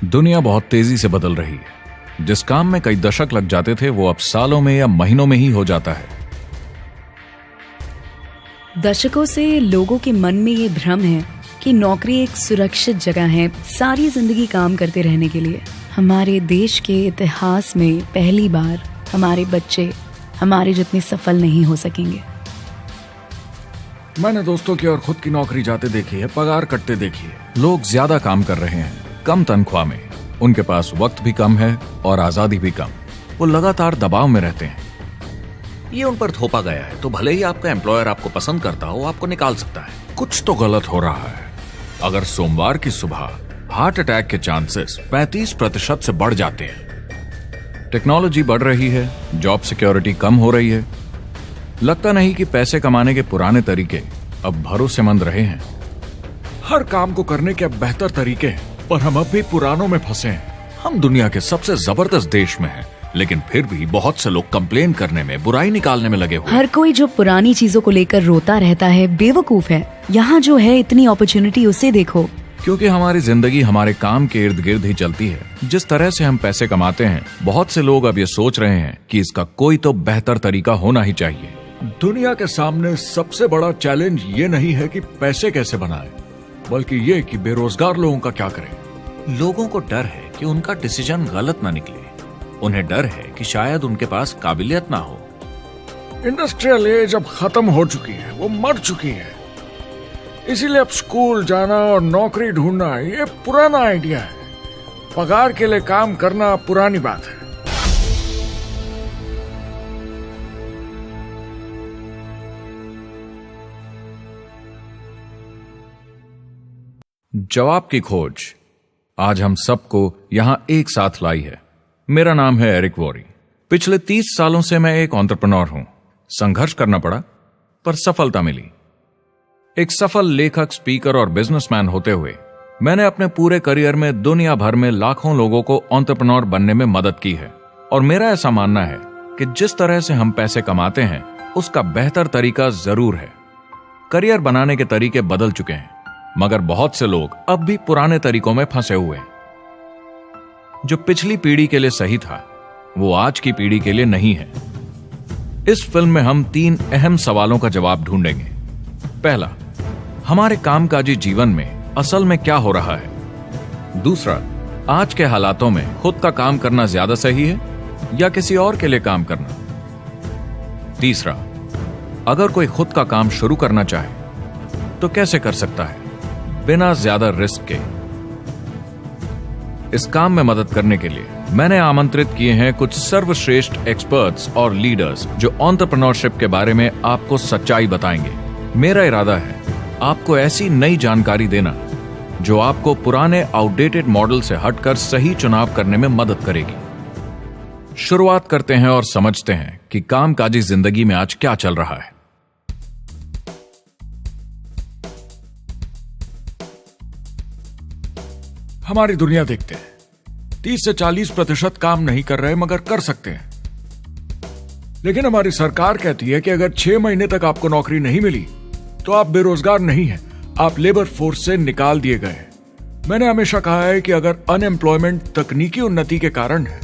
दुनिया बहुत तेजी से बदल रही है। जिस काम में कई दशक लग जाते थे वो अब सालों में या महीनों में ही हो जाता है। दशकों से लोगों के मन में ये भ्रम है कि नौकरी एक सुरक्षित जगह है सारी जिंदगी काम करते रहने के लिए। हमारे देश के इतिहास में पहली बार हमारे बच्चे हमारे जितने सफल नहीं हो सकेंगे। मैंने दोस्तों की और खुद की नौकरी जाते देखी है, पगार कटते देखी है। लोग ज्यादा काम कर रहे हैं कम तनख्वाह में, उनके पास वक्त भी कम है और आजादी भी कम। वो लगातार दबाव में रहते हैं। ये उन पर थोपा गया है तो भले ही आपका एम्प्लॉयर आपको पसंद करता हो, आपको निकाल सकता है। कुछ तो गलत हो रहा है। अगर सोमवार की सुबह हार्ट अटैक के चांसेस 35% से बढ़ जाते हैं। टेक्नोलॉजी बढ़ रही है, जॉब सिक्योरिटी कम हो रही है। लगता नहीं कि पैसे कमाने के पुराने तरीके अब भरोसेमंद रहे हैं। हर काम को करने के अब बेहतर तरीके हैं, पर हम अब भी पुरानों में फंसे हैं। हम दुनिया के सबसे जबरदस्त देश में हैं, लेकिन फिर भी बहुत से लोग कंप्लेन करने में, बुराई निकालने में लगे हुए। हर कोई जो पुरानी चीजों को लेकर रोता रहता है बेवकूफ है। यहाँ जो है इतनी अपॉर्चुनिटी, उसे देखो। क्योंकि हमारी जिंदगी हमारे काम के इर्द गिर्द ही चलती है। जिस तरह से हम पैसे कमाते हैं, बहुत से लोग अब ये सोच रहे हैं कि इसका कोई तो बेहतर तरीका होना ही चाहिए। दुनिया के सामने सबसे बड़ा चैलेंज ये नहीं है कि पैसे कैसे बनाएं, बल्कि ये कि बेरोजगार लोगों का क्या करें। लोगों को डर है कि उनका डिसीजन गलत ना निकले। उन्हें डर है कि शायद उनके पास काबिलियत ना हो। इंडस्ट्रियल एज अब खत्म हो चुकी है, वो मर चुकी है। इसीलिए अब स्कूल जाना और नौकरी ढूंढना ये पुराना आइडिया है। पगार के लिए काम करना पुरानी बात है। जवाब की खोज आज हम सबको यहां एक साथ लाई है। मेरा नाम है एरिक वॉरी। पिछले 30 सालों से मैं एक एंटरप्रेन्योर हूं। संघर्ष करना पड़ा पर सफलता मिली। एक सफल लेखक, स्पीकर और बिजनेसमैन होते हुए मैंने अपने पूरे करियर में दुनिया भर में लाखों लोगों को एंटरप्रेन्योर बनने में मदद की है। और मेरा ऐसा मानना है कि जिस तरह से हम पैसे कमाते हैं उसका बेहतर तरीका जरूर है। करियर बनाने के तरीके बदल चुके हैं, मगर बहुत से लोग अब भी पुराने तरीकों में फंसे हुए हैं। जो पिछली पीढ़ी के लिए सही था वो आज की पीढ़ी के लिए नहीं है। इस फिल्म में हम 3 अहम सवालों का जवाब ढूंढेंगे। पहला, हमारे कामकाजी जीवन में असल में क्या हो रहा है। दूसरा, आज के हालातों में खुद का काम करना ज्यादा सही है या किसी और के लिए काम करना। तीसरा, अगर कोई खुद का काम शुरू करना चाहे तो कैसे कर सकता है बिना ज्यादा रिस्क के। इस काम में मदद करने के लिए मैंने आमंत्रित किए हैं कुछ सर्वश्रेष्ठ एक्सपर्ट्स और लीडर्स जो एंटरप्रेन्योरशिप के बारे में आपको सच्चाई बताएंगे। मेरा इरादा है आपको ऐसी नई जानकारी देना जो आपको पुराने आउटडेटेड मॉडल से हटकर सही चुनाव करने में मदद करेगी। शुरुआत करते हैं और समझते हैं कि कामकाजी जिंदगी में आज क्या चल रहा है। हमारी दुनिया देखते हैं 30 से 40% काम नहीं कर रहे मगर कर सकते हैं। लेकिन हमारी सरकार कहती है कि अगर 6 महीने तक आपको नौकरी नहीं मिली तो आप बेरोजगार नहीं हैं, आप लेबर फोर्स से निकाल दिए गए हैं। मैंने हमेशा कहा है कि अगर अनएम्प्लॉयमेंट तकनीकी उन्नति के कारण है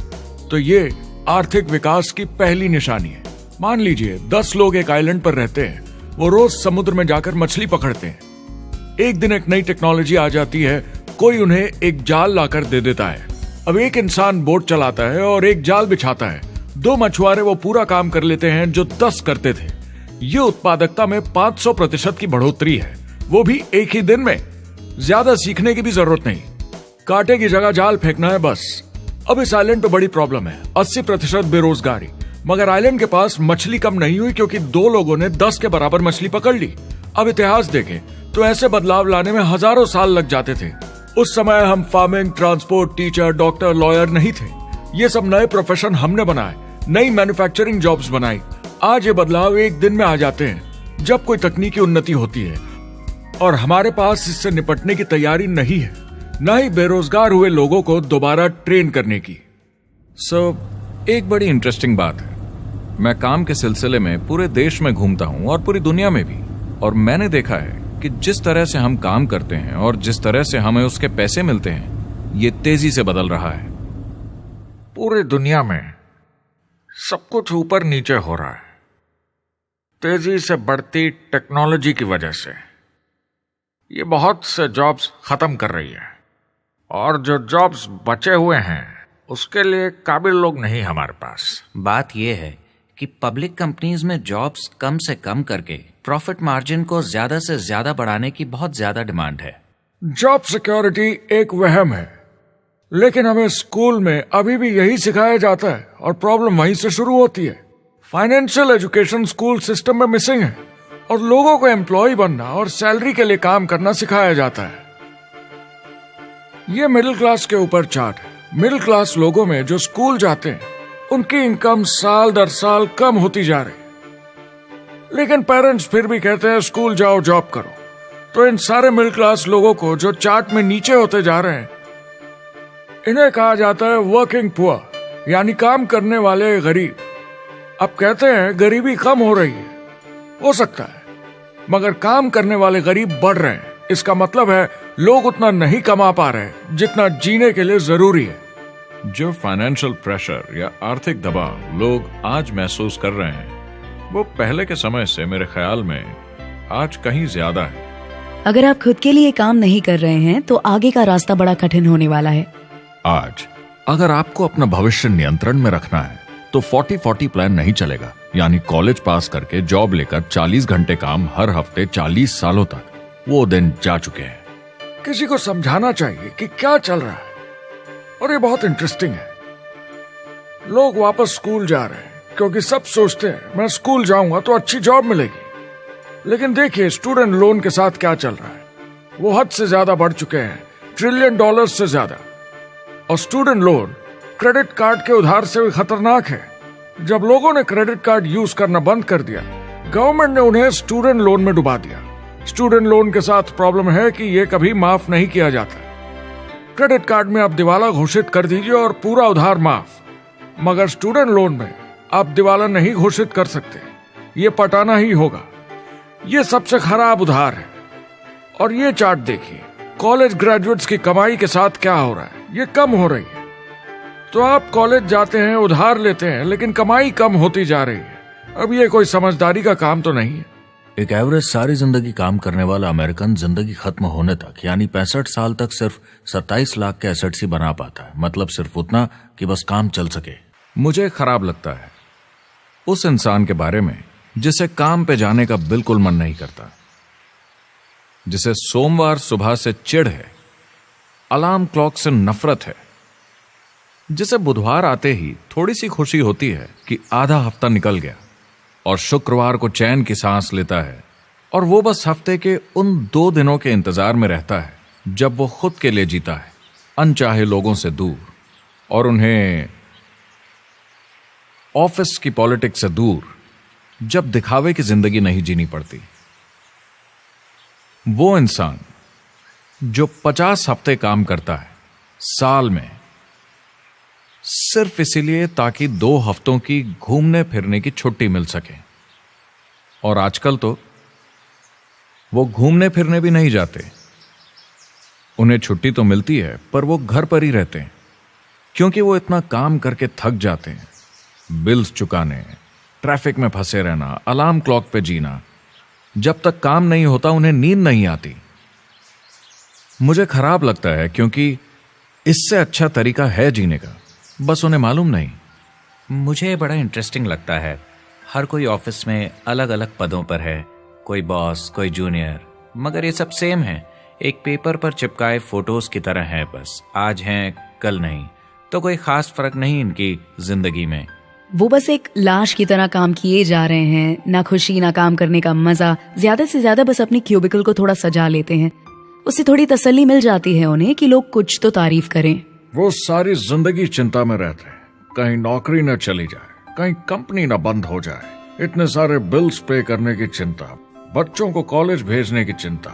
तो ये आर्थिक विकास की पहली निशानी है। मान लीजिए 10 लोग एक आइलैंड पर रहते हैं, वो रोज समुद्र में जाकर मछली पकड़ते हैं। एक दिन एक नई टेक्नोलॉजी आ जाती है, कोई उन्हें एक जाल लाकर दे देता है। अब एक इंसान बोट चलाता है और एक जाल बिछाता है। 2 मछुआरे वो पूरा काम कर लेते हैं जो 10 करते थे। ये उत्पादकता में 500% की बढ़ोतरी है, वो भी एक ही दिन में। ज्यादा सीखने की भी जरूरत नहीं, कांटे की जगह जाल फेंकना है बस। अब इस आइलैंड पे बड़ी प्रॉब्लम है, 80% बेरोजगारी। मगर आइलैंड के पास मछली कम नहीं हुई क्योंकि 2 लोगों ने 10 के बराबर मछली पकड़ ली। अब इतिहास देखें तो ऐसे बदलाव लाने में हजारों साल लग जाते थे। उस समय हम farming, transport, teacher, doctor, lawyer नहीं थे। ये सब नए प्रोफेशन हमने बनाए, नई मैन्युफैक्चरिंग जॉब्स बनाई। आज ये बदलाव एक दिन में आ जाते हैं जब कोई तकनीकी उन्नति होती है, और हमारे पास इससे निपटने की तैयारी नहीं है, न ही बेरोजगार हुए लोगों को दोबारा ट्रेन करने की। एक बड़ी इंटरेस्टिंग बात है, मैं काम के सिलसिले में पूरे देश में घूमता हूं और पूरी दुनिया में भी, और मैंने देखा है कि जिस तरह से हम काम करते हैं और जिस तरह से हमें उसके पैसे मिलते हैं ये तेजी से बदल रहा है। पूरी दुनिया में सब कुछ ऊपर नीचे हो रहा है, तेजी से बढ़ती टेक्नोलॉजी की वजह से। ये बहुत से जॉब्स खत्म कर रही है, और जो जॉब्स बचे हुए हैं उसके लिए काबिल लोग नहीं हमारे पास। बात यह है कि पब्लिक कंपनीज में जॉब्स कम से कम करके प्रॉफिट मार्जिन को ज्यादा से ज्यादा बढ़ाने की बहुत ज्यादा डिमांड है। जॉब सिक्योरिटी एक वहम है, लेकिन हमें स्कूल में अभी भी यही सिखाया जाता है और प्रॉब्लम वहीं से शुरू होती है। फाइनेंशियल एजुकेशन स्कूल सिस्टम में मिसिंग है और लोगों को एम्प्लॉय बनना और सैलरी के लिए काम करना सिखाया जाता है। ये मिडिल क्लास के ऊपर चार्ट है। मिडिल क्लास लोगों में जो स्कूल जाते हैं उनकी इनकम साल दर साल कम होती जा रही, लेकिन पेरेंट्स फिर भी कहते हैं स्कूल जाओ, जॉब करो। तो इन सारे मिडिल क्लास लोगों को जो चार्ट में नीचे होते जा रहे हैं, इन्हें कहा जाता है वर्किंग पुअर, यानी काम करने वाले गरीब। अब कहते हैं गरीबी कम हो रही है, हो सकता है, मगर काम करने वाले गरीब बढ़ रहे हैं। इसका मतलब है लोग उतना नहीं कमा पा रहे जितना जीने के लिए जरूरी है। जो फाइनेंशियल प्रेशर या आर्थिक दबाव लोग आज महसूस कर रहे हैं, वो पहले के समय से मेरे ख्याल में आज कहीं ज्यादा है। अगर आप खुद के लिए काम नहीं कर रहे हैं तो आगे का रास्ता बड़ा कठिन होने वाला है। आज अगर आपको अपना भविष्य नियंत्रण में रखना है तो 40-40 प्लान नहीं चलेगा, यानी कॉलेज पास करके जॉब लेकर 40 घंटे काम हर हफ्ते 40 सालों तक, वो दिन जा चुके हैं। किसी को समझाना चाहिए कि क्या चल रहा है, और ये बहुत इंटरेस्टिंग है। लोग वापस स्कूल जा रहे हैं क्योंकि सब सोचते हैं मैं स्कूल जाऊंगा तो अच्छी जॉब मिलेगी। लेकिन देखिए स्टूडेंट लोन के साथ क्या चल रहा है, वो हद से ज्यादा बढ़ चुके हैं, $1 ट्रिलियन से ज्यादा। और स्टूडेंट लोन क्रेडिट कार्ड के उधार से भी खतरनाक है। जब लोगों ने क्रेडिट कार्ड यूज करना बंद कर दिया, गवर्नमेंट ने उन्हें स्टूडेंट लोन में डुबा दिया। स्टूडेंट लोन के साथ प्रॉब्लम है कि ये कभी माफ नहीं किया जाता। क्रेडिट कार्ड में आप दिवाला घोषित कर दीजिए और पूरा उधार माफ, मगर स्टूडेंट लोन में आप दिवाला नहीं घोषित कर सकते, ये पटाना ही होगा। ये सबसे खराब उधार है। और ये चार्ट देखिए, कॉलेज ग्रेजुएट्स की कमाई के साथ क्या हो रहा है, ये कम हो रही है। तो आप कॉलेज जाते हैं, उधार लेते हैं, लेकिन कमाई कम होती जा रही है। अब ये कोई समझदारी का काम तो नहीं है। एक एवरेज सारी जिंदगी काम करने वाला अमेरिकन जिंदगी खत्म होने तक, यानी 65 साल तक सिर्फ 27 लाख के एसेट्स ही बना पाता है। मतलब सिर्फ उतना कि बस काम चल सके। मुझे खराब लगता है उस इंसान के बारे में जिसे काम पे जाने का बिल्कुल मन नहीं करता, जिसे सोमवार सुबह से चिढ़ है, अलार्म क्लॉक से नफरत है, जिसे बुधवार आते ही थोड़ी सी खुशी होती है कि आधा हफ्ता निकल गया, और शुक्रवार को चैन की सांस लेता है। और वो बस हफ्ते के उन 2 दिनों के इंतजार में रहता है जब वो खुद के लिए जीता है, अनचाहे लोगों से दूर, और उन्हें ऑफिस की पॉलिटिक्स से दूर, जब दिखावे की जिंदगी नहीं जीनी पड़ती। वो इंसान जो 50 हफ्ते काम करता है साल में, सिर्फ इसीलिए ताकि 2 हफ्तों की घूमने फिरने की छुट्टी मिल सके। और आजकल तो वो घूमने फिरने भी नहीं जाते। उन्हें छुट्टी तो मिलती है पर वो घर पर ही रहते हैं, क्योंकि वो इतना काम करके थक जाते हैं। बिल्स चुकाने, ट्रैफिक में फंसे रहना, अलार्म क्लॉक पे जीना। जब तक काम नहीं होता उन्हें नींद नहीं आती। मुझे खराब लगता है, क्योंकि इससे अच्छा तरीका है जीने का, बस उन्हें मालूम नहीं। मुझे बड़ा इंटरेस्टिंग लगता है, हर कोई ऑफिस में अलग अलग पदों पर है, कोई बॉस, कोई जूनियर, मगर ये सब सेम है, एक पेपर पर चिपकाए फोटोज की तरह है। बस आज हैं कल नहीं, तो कोई खास फर्क नहीं इनकी जिंदगी में। वो बस एक लाश की तरह काम किए जा रहे हैं, ना खुशी ना काम करने का मजा। ज्यादा से ज्यादा बस अपनी क्यूबिकल को थोड़ा सजा लेते हैं, उससे थोड़ी तसल्ली मिल जाती है उन्हें कि लोग कुछ तो तारीफ करें। वो सारी जिंदगी चिंता में रहते हैं, कहीं नौकरी न चली जाए, कहीं कंपनी न बंद हो जाए। इतने सारे बिल्स पे करने की चिंता, बच्चों को कॉलेज भेजने की चिंता,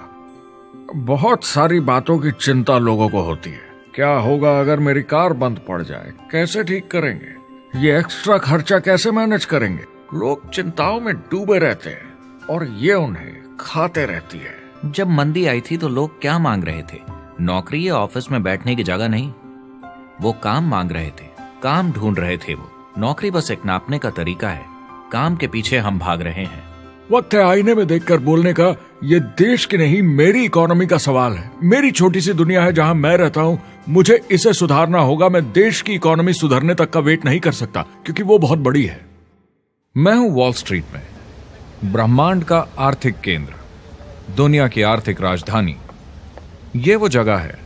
बहुत सारी बातों की चिंता लोगों को होती है। क्या होगा अगर मेरी कार बंद पड़ जाए, कैसे ठीक करेंगे, ये एक्स्ट्रा खर्चा कैसे मैनेज करेंगे। लोग चिंताओं में डूबे रहते हैं और ये उन्हें खाते रहती है। जब मंदी आई थी तो लोग क्या मांग रहे थे? नौकरी या ऑफिस में बैठने की जगह नहीं। वो काम मांग रहे थे, काम ढूंढ रहे थे। वो नौकरी बस एक नापने का तरीका है। काम के पीछे हम भाग रहे हैं। वक्त है आईने में देखकर बोलने का। ये देश की नहीं, मेरी इकोनॉमी का सवाल है। मेरी छोटी सी दुनिया है जहां मैं रहता हूं। मुझे इसे सुधारना होगा। मैं देश की इकोनॉमी सुधरने तक का वेट नहीं कर सकता, क्योंकि वो बहुत बड़ी है। मैं हूं वॉल स्ट्रीट में, ब्रह्मांड का आर्थिक केंद्र, दुनिया की आर्थिक राजधानी। ये वो जगह है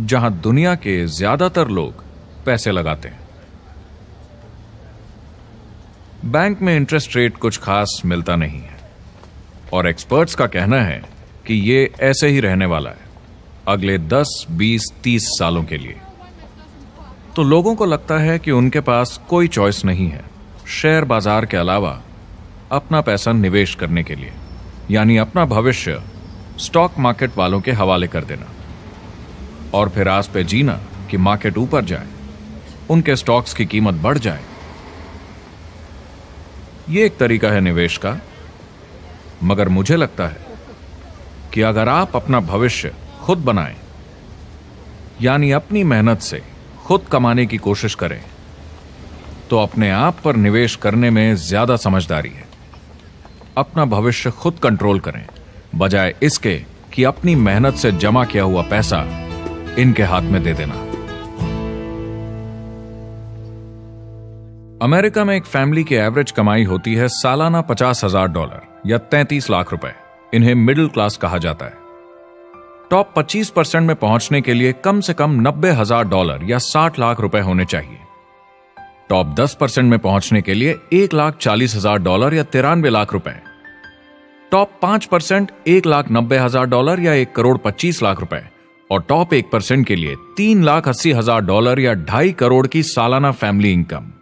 जहां दुनिया के ज्यादातर लोग पैसे लगाते हैं। बैंक में इंटरेस्ट रेट कुछ खास मिलता नहीं है, और एक्सपर्ट्स का कहना है कि ये ऐसे ही रहने वाला है अगले 10, 20, 30 सालों के लिए। तो लोगों को लगता है कि उनके पास कोई चॉइस नहीं है शेयर बाजार के अलावा अपना पैसा निवेश करने के लिए, यानी अपना भविष्य स्टॉक मार्केट वालों के हवाले कर देना और फिर आस पे जीना कि मार्केट ऊपर जाए, उनके स्टॉक्स की कीमत बढ़ जाए। यह एक तरीका है निवेश का, मगर मुझे लगता है कि अगर आप अपना भविष्य खुद बनाएं, यानी अपनी मेहनत से खुद कमाने की कोशिश करें, तो अपने आप पर निवेश करने में ज्यादा समझदारी है। अपना भविष्य खुद कंट्रोल करें, बजाय इसके कि अपनी मेहनत से जमा किया हुआ पैसा इनके हाथ में दे देना। अमेरिका में एक फैमिली की एवरेज कमाई होती है सालाना $50,000 या 33 लाख रुपए। इन्हें मिडिल क्लास कहा जाता है। टॉप 25% में पहुंचने के लिए कम से कम $90,000 या 60 लाख रुपए होने चाहिए। टॉप 10% में पहुंचने के लिए $1,40,000 या 93 लाख रुपए। टॉप 5% $1,90,000 या 1,25 लाख रुपए, और टॉप 1% के लिए $3,80,000 या 2.5 करोड़ की सालाना फैमिली इनकम।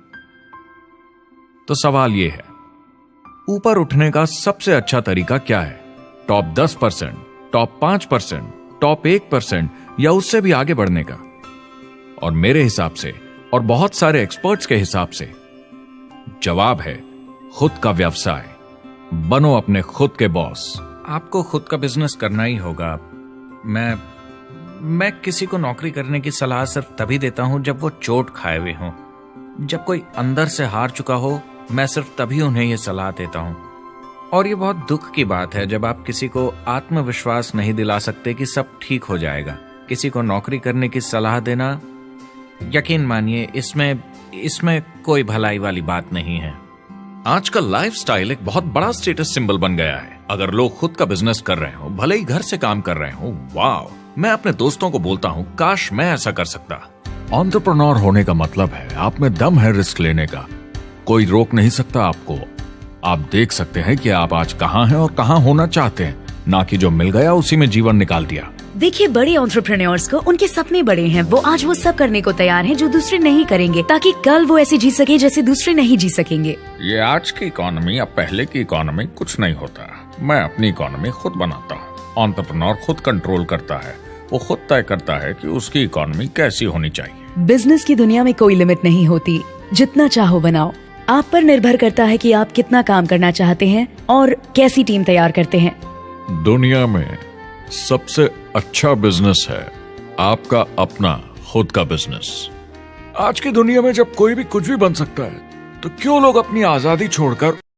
तो सवाल यह है, ऊपर उठने का सबसे अच्छा तरीका क्या है? टॉप 10%, टॉप 5%, टॉप 1% या उससे भी आगे बढ़ने का? और मेरे हिसाब से और बहुत सारे एक्सपर्ट्स के हिसाब से जवाब है खुद का व्यवसाय। बनो अपने खुद के बॉस। आपको खुद का बिजनेस करना ही होगा। मैं किसी को नौकरी करने की सलाह सिर्फ तभी देता हूं जब वो चोट खाए हुए हों। जब कोई अंदर से हार चुका हो, मैं सिर्फ तभी उन्हें यह सलाह देता हूं। और ये बहुत दुख की बात है जब आप किसी को आत्मविश्वास नहीं दिला सकते कि सब ठीक हो जाएगा। किसी को नौकरी करने की सलाह देना, यकीन मानिए, इसमें कोई भलाई वाली बात नहीं है। आजकल लाइफस्टाइल एक बहुत बड़ा स्टेटस सिंबल बन गया है। अगर लोग खुद का बिजनेस कर रहे हो, भले ही घर से काम कर रहे हो, वाह! मैं अपने दोस्तों को बोलता हूं, काश मैं ऐसा कर सकता। एंटरप्रेन्योर होने का मतलब है आप में दम है रिस्क लेने का। कोई रोक नहीं सकता आपको। आप देख सकते हैं कि आप आज कहां हैं और कहां होना चाहते हैं, ना कि जो मिल गया उसी में जीवन निकाल दिया। देखिए, बड़े एंटरप्रेन्योर्स को उनके सपने बड़े हैं। वो आज वो सब करने को तैयार हैं जो दूसरे नहीं करेंगे, ताकि कल वो ऐसे जी सके जैसे दूसरे नहीं जी सकेंगे। ये आज की इकोनॉमी अब पहले की इकोनॉमी कुछ नहीं होता। मैं अपनी इकोनॉमी खुद बनाता हूँ। एंटरप्रेन्योर खुद कंट्रोल करता है। वो खुद तय करता है कि उसकी इकोनॉमी कैसी होनी चाहिए। बिजनेस की दुनिया में कोई लिमिट नहीं होती। जितना चाहो बनाओ। आप पर निर्भर करता है कि आप कितना काम करना चाहते हैं और कैसी टीम तैयार करते हैं। दुनिया में सबसे अच्छा बिजनेस है आपका अपना खुद का बिजनेस। आज की दुनिया में जब कोई भी कुछ भी बन सकता है, तो क्यों लोग अपनी आजादी छोड़कर